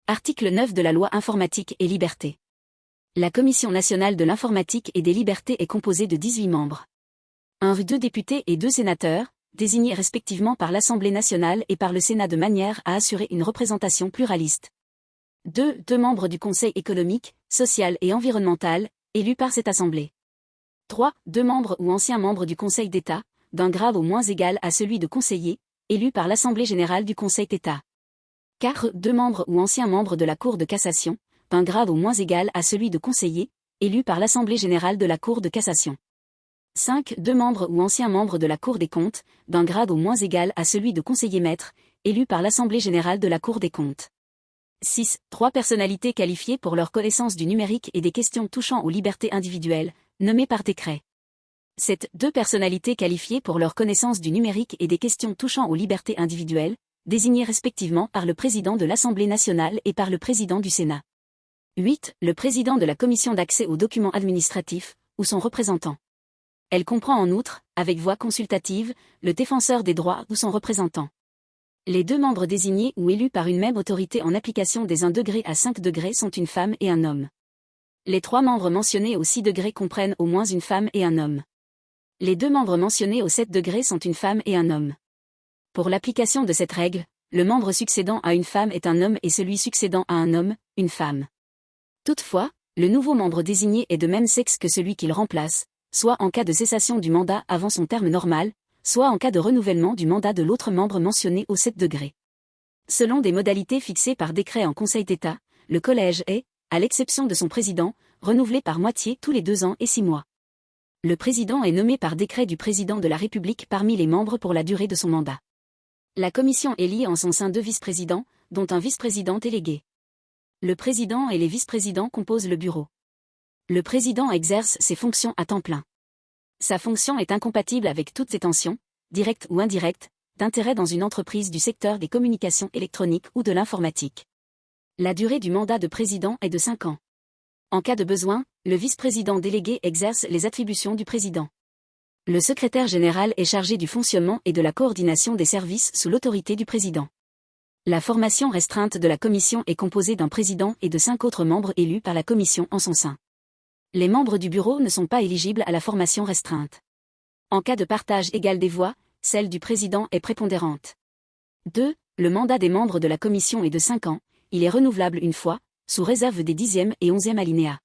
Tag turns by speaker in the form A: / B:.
A: Article 9 de la loi Informatique et Liberté. La Commission nationale de l'informatique et des libertés est composée de 18 membres. 2 députés et 2 sénateurs, désignés respectivement par l'Assemblée nationale et par le Sénat de manière à assurer une représentation pluraliste. 2 membres du Conseil économique, social et environnemental, élus par cette Assemblée. 3 membres ou anciens membres du Conseil d'État, d'un grade au moins égal à celui de conseiller, élus par l'Assemblée générale du Conseil d'État. 4 membres ou anciens membres de la Cour de cassation, d'un grade au moins égal à celui de conseiller, élus par l'Assemblée générale de la Cour de cassation. 5 membres ou anciens membres de la Cour des comptes, d'un grade au moins égal à celui de conseiller maître, élus par l'Assemblée générale de la Cour des comptes. 6 3 personnalités qualifiées pour leur connaissance du numérique et des questions touchant aux libertés individuelles, nommées par décret. 7 2 personnalités qualifiées pour leur connaissance du numérique et des questions touchant aux libertés individuelles, désignés respectivement par le président de l'Assemblée nationale et par le président du Sénat. 8 le président de la Commission d'accès aux documents administratifs, ou son représentant. Elle comprend en outre, avec voix consultative, le défenseur des droits ou son représentant. Les 2 membres désignés ou élus par une même autorité en application des 1 degré à 5 degrés sont une femme et un homme. Les 3 membres mentionnés au 6 degrés comprennent au moins une femme et un homme. Les 2 membres mentionnés au 7 degrés sont une femme et un homme. Pour l'application de cette règle, le membre succédant à une femme est un homme et celui succédant à un homme, une femme. Toutefois, le nouveau membre désigné est de même sexe que celui qu'il remplace, soit en cas de cessation du mandat avant son terme normal, soit en cas de renouvellement du mandat de l'autre membre mentionné au 7 degrés. Selon des modalités fixées par décret en Conseil d'État, le collège est, à l'exception de son président, renouvelé par moitié tous les 2 ans et 6 mois. Le président est nommé par décret du président de la République parmi les membres pour la durée de son mandat. La commission élit en son sein 2 vice-présidents, dont un vice-président délégué. Le président et les vice-présidents composent le bureau. Le président exerce ses fonctions à temps plein. Sa fonction est incompatible avec toutes ses tensions, directes ou indirectes, d'intérêt dans une entreprise du secteur des communications électroniques ou de l'informatique. La durée du mandat de président est de 5 ans. En cas de besoin, le vice-président délégué exerce les attributions du président. Le secrétaire général est chargé du fonctionnement et de la coordination des services sous l'autorité du président. La formation restreinte de la commission est composée d'un président et de 5 autres membres élus par la commission en son sein. Les membres du bureau ne sont pas éligibles à la formation restreinte. En cas de partage égal des voix, celle du président est prépondérante. 2 Le mandat des membres de la commission est de 5 ans, il est renouvelable une fois, sous réserve des 10e et 11e alinéas.